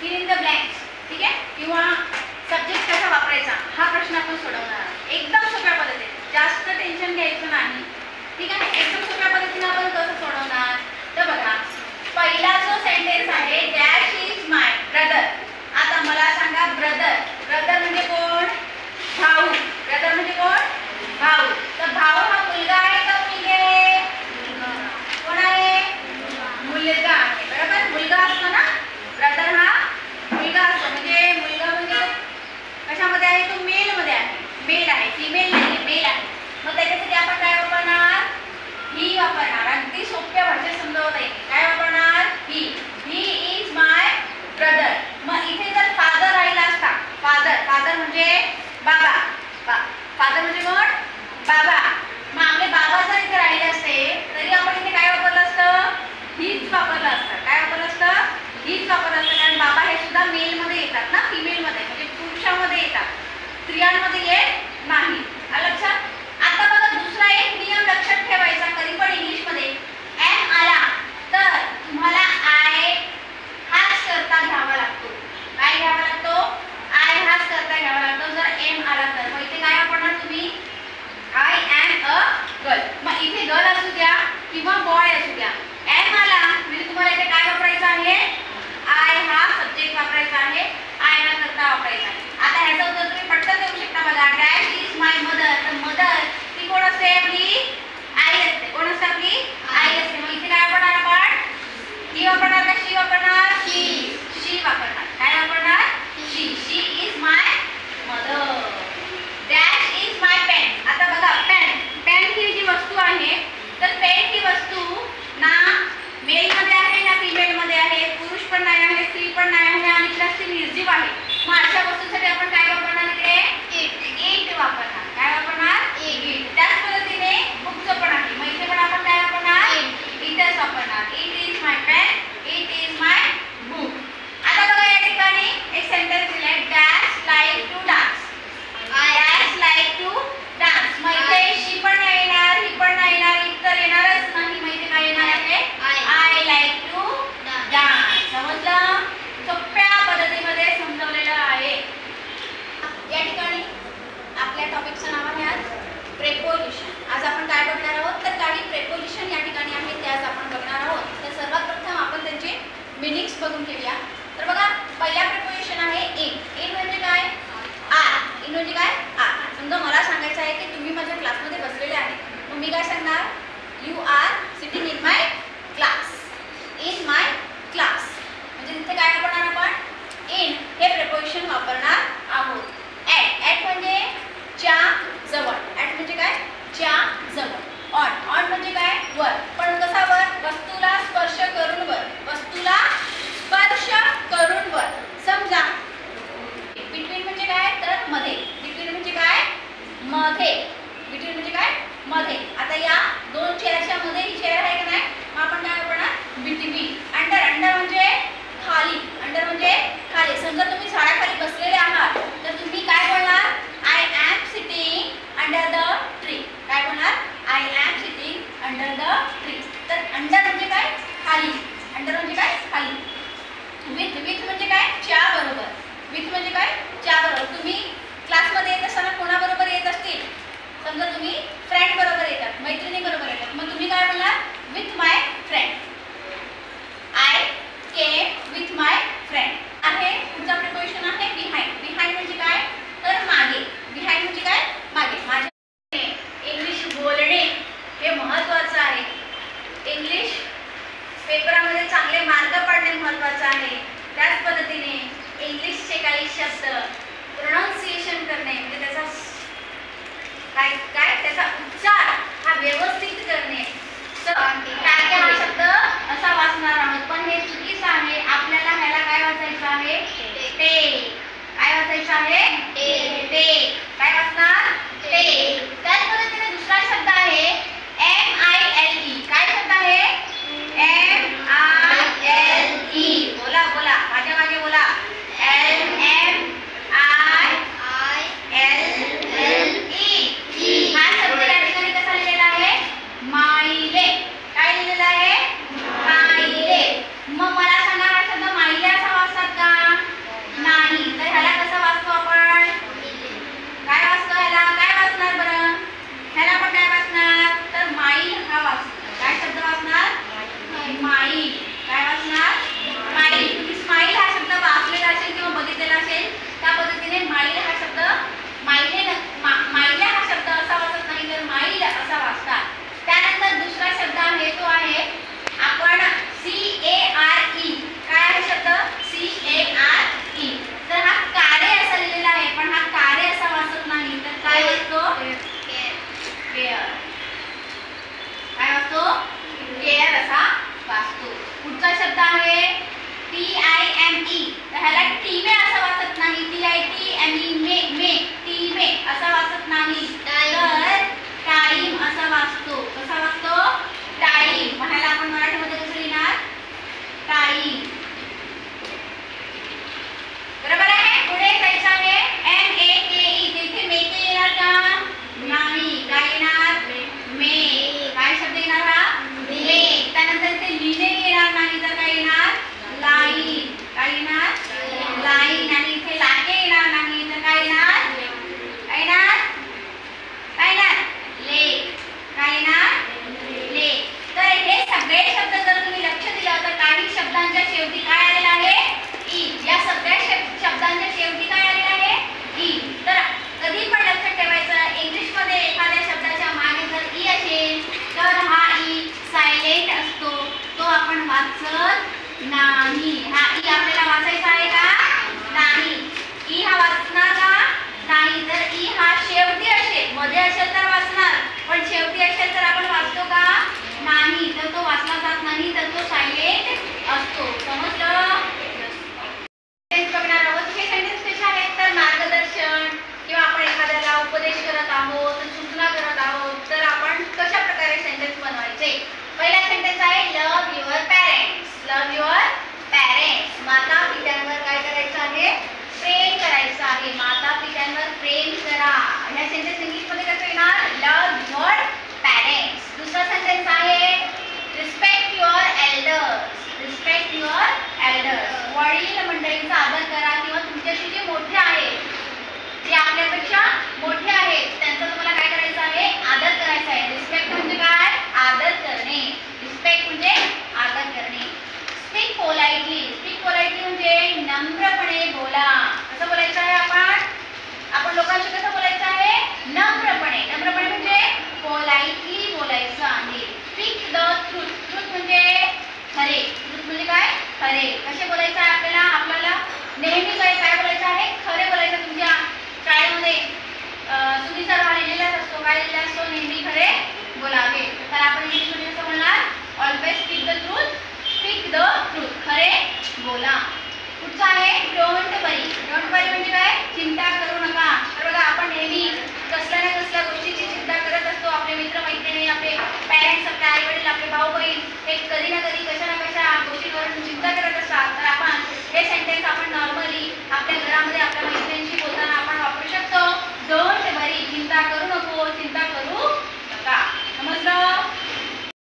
Fill in the blanks, ठीक आहे, किंवा सब्जेक्ट कसा वापरायचा हा प्रश्न आपण सोडवणार आहोत एकदम सोप्या पद्धतीने, जास्त टेन्शन घ्यायचं नाही, ठीक आहे. एकदम सोप्या पद्धतीने आपण कसं सोडवणार तर बघा, पहिला जो सेंटेन्स आहे डॅश इज माय ब्रदर. आता मला सांगा ब्रदर, ब्रदर म्हणजे कोण? भाऊ. ब्रदर म्हणजे कोण? भाऊ. तर भाऊ हा मुलगा आहे का मुलगी आहे? कोण आहे? मुलगा आहे, बरोबर. मुलगा असतो ना, ब्रदर हा मुलगा असतो, म्हणजे मुलगा म्हणजे कशामध्ये आहे तो? मेल मध्ये आहे, मेल आहे, फिमेल नाही, मेल आहे. मग त्याच्यासाठी आपण काय वापरणार? ही वापरणार. अगदी सोप्या भाषेत समजावता येईल. काय वापरणार? He. He is my brother. मग इथे जर फादर राहिला असता, फादर, फादर म्हणजे बाबा, फादर म्हणजे कोण? बाबा. मग आपले बाबा जर इथे राहिले असते तरी आपण इथे काय वापरलं असतं? हीच वापरलं असतं. काय वापरलं असतं? हीच वापरलं असतं, कारण बाबा हे सुद्धा मेल मध्ये येतात ना, फिमेल मध्ये म्हणजे पुरुषामध्ये येतात, स्त्रियांमध्ये येत नाही. लक्षात. आता बघा, दुसरा एक नियम लक्षात ठेवायचा, कधी पण इंग्लिश मध्ये एम आला तर तुम्हाला आय हाच करता घ्यावा लागतो. काय घ्यावा लागतो? आय हाच करता घ्यावा लागतो जर एम आला तर. मग इथे काय वापरणार तुम्ही? I am a girl. मग इथे गर्ल असू द्या किंवा बॉय असू द्या, एम आला म्हणजे तुम्हाला इथे काय वापरायचं आहे? आय हा सब्जेक्ट वापरायचा आहे, आय हा करता वापरायचा आहे. आता ह्याचं उत्तर तुम्ही पटकन देऊ शकता. बघा, डॅश इज माय मदर. तर मदर ती कोण असते? आपली आई असते. कोण असते? आपली आई असते. मग इथे काय वापरणार आपण? ही वापरणार का शी वापरणार? शी. शी वापरणार. काय वापरणार? She. She is my mother. Dash is my pen. आता बघा, पेन, पेन ही जी वस्तू आहे, तर पेन ही वस्तू ना मेल मध्ये आहे ना फिमेल मध्ये आहे, पुरुष पण नाही आहे, स्त्री पण नाही आहे, आणि प्लस ती निर्जीव आहे. मग अशा वस्तूसाठी आपण काय वापरणार? इकडे इट वापरणार. काय वापरणार? इट. त्याच पद्धतीने बुकचं पण आहे, मग इथे पण आपण काय वापरणार? इटच वापरणार. It is my pen, it is my book. आता बघा, या ठिकाणी एक सेंटेन्स दिलाय, dash like to dance. Dash like to dance. मग इथे शी पण नाही येणार, ही पण नाही येणार, इट तर येणारच नाही. मग इथे काय येणार आहे? I like to dance. समजलं? सोप्या पद्धतीमध्ये समजवलेलं आहे. या ठिकाणी आपल्या टॉपिकचं नाव आहे आज प्रेपोजिशन. आज आपण काय बघणार आहोत तर काही प्रेपोजिशन या ठिकाणी आहेत, ते आज आपण बघणार आहोत. तर सर्वात प्रथम आपण त्यांचे मिनिंग्स बघून घेऊया. तर बघा, पहिला प्रेपोजिशन आहे इन. इन म्हणजे काय? आर. इन म्हणजे काय? आर. समजा मला सांगायचं आहे की तुम्ही माझ्या क्लासमध्ये बसलेले आहे, मग मी काय सांगणार? You are sitting in my class. In my class म्हणजे तिथे काय वापरणार आपण? इन हे प्रेपोजिशन वापरणार आहोत. ॲट. ॲट म्हणजे च्या जवळ. ॲट म्हणजे काय? च्या जवळ. ऑन. ऑन म्हणजे काय? वर. पण कसा वर? वस्तूला स्पर्श करून वर. वस्तूला स्पर्श करून वर. समजा. बिटवीन म्हणजे काय? तर मध्ये. बिटवीन म्हणजे काय? मध्ये. बिटवीन म्हणजे काय? मध्ये. आता या दोन चेअरच्या मध्ये ही चेअर आहे का नाही, मग आपण काय वापरणार? बिटवीन. अंडर. अंडर म्हणजे खाली. अंडर म्हणजे खाली. समजा तुम्ही झाडाखाली बसलेले आहात तर तुम्ही काय बोलणार? I am sitting under the tree. काय बोलणार? I am sitting under the tree. तर अंडर म्हणजे काय? खाली. अंडर म्हणजे काय? खाली. विथ. विथ म्हणजे काय? च्या बरोबर. विथ म्हणजे काय? च्या बरोबर. तुम्ही क्लासमध्ये येत असताना कोणाबरोबर येत असतील? समजा तुम्ही फ्रेंड बरोबर येतात, मैत्रिणी बरोबर येतात, मग तुम्ही काय बोलणार? With my friend. I came with my friend. आहे पुढचा प्रिपोजिशन आहे बिहाइंड. बिहाइंड म्हणजे काय? तर मागे. बिहाइंड म्हणजे काय? मागे. माझे इंग्लिश बोलणे हे महत्त्वाचं आहे. इंग्लिश पेपरामध्ये चांगले मार्क पडणे महत्त्वाचं आहे. त्याच पद्धतीने इंग्लिशचे काही शब्द प्रोनाउन्सिएशन करणे म्हणजे त्याचा काय काय त्याचा उच्चार हा व्यवस्थित करणे. काय हा शब्द असा वाचणार आहोत, पण हे चुकीचं आहे. आपल्याला ह्याला काय वाचायचं आहे? ते. काय वाचायचं आहे? ते. काय वाचणार? ते. त्याच पद्धतीने दुसरा शब्द आहे MILE. काय शब्द आहे? MILE. बोला बोला, माझ्या मागे बोला. MILE. हा शब्द या ठिकाणी कसा लिहिलेला आहे? माईले. काय लिहिलेला आहे? माईले. मग नाही. हा ई आपल्याला वाचायचा आहे का? नाही. ई हा वाचणार का? नाही. जर ई हा शेवटी असेल, मध्ये असेल तर वाचणार, पण शेवटी असेल तर आपण वाचतो का? नाही. तर तो वाचला जात नाही, तर तो सायलेंट असतो. समजलं? बघणार आहोत. हे सेंटेन्स कसे आहेत तर मार्गदर्शन किंवा आपण एखाद्याला उपदेश करत आहोत, सूचना करत आहोत, तर आपण कशा प्रकारे सेंटेन्स बनवायचे. पहिला सेंटेन्स आहे love your parents. Love your parents. माता पित्यांवर काय करायचं आहे? प्रेम करायचं आहे. माता पित्यांवर प्रेम करा. ह्या सेंटेन्स इंग्लिश मध्ये कसं येणार? Love your parents. दुसरा सेंटेन्स आहे respect your elders. Respect your elders. वडील मंडळींचा आदर करा किंवा तुमच्याशी जे मोठे आहेत, जे आपल्यापेक्षा मोठे आहेत, त्यांचा तुम्हाला काय करायचं आहे? आदर करायचा आहे. रिस्पेक्ट म्हणजे काय? आदर करणे. रिस्पेक्ट म्हणजे आदर करणे. Speak politely. स्पीक पोलाइटली म्हणजे नम्रपणे बोला. कसं बोलायचं आहे आपण लोकांशी कसं बोलायचं आहे? नम्रपणे. नम्रपणे म्हणजे पोलाइटली बोलायचं आहे. Speak the truth. ट्रूथ म्हणजे खरे. ट्रूथ म्हणजे काय? खरे. कसे बोलायचं आहे आपल्याला? नेहमी काय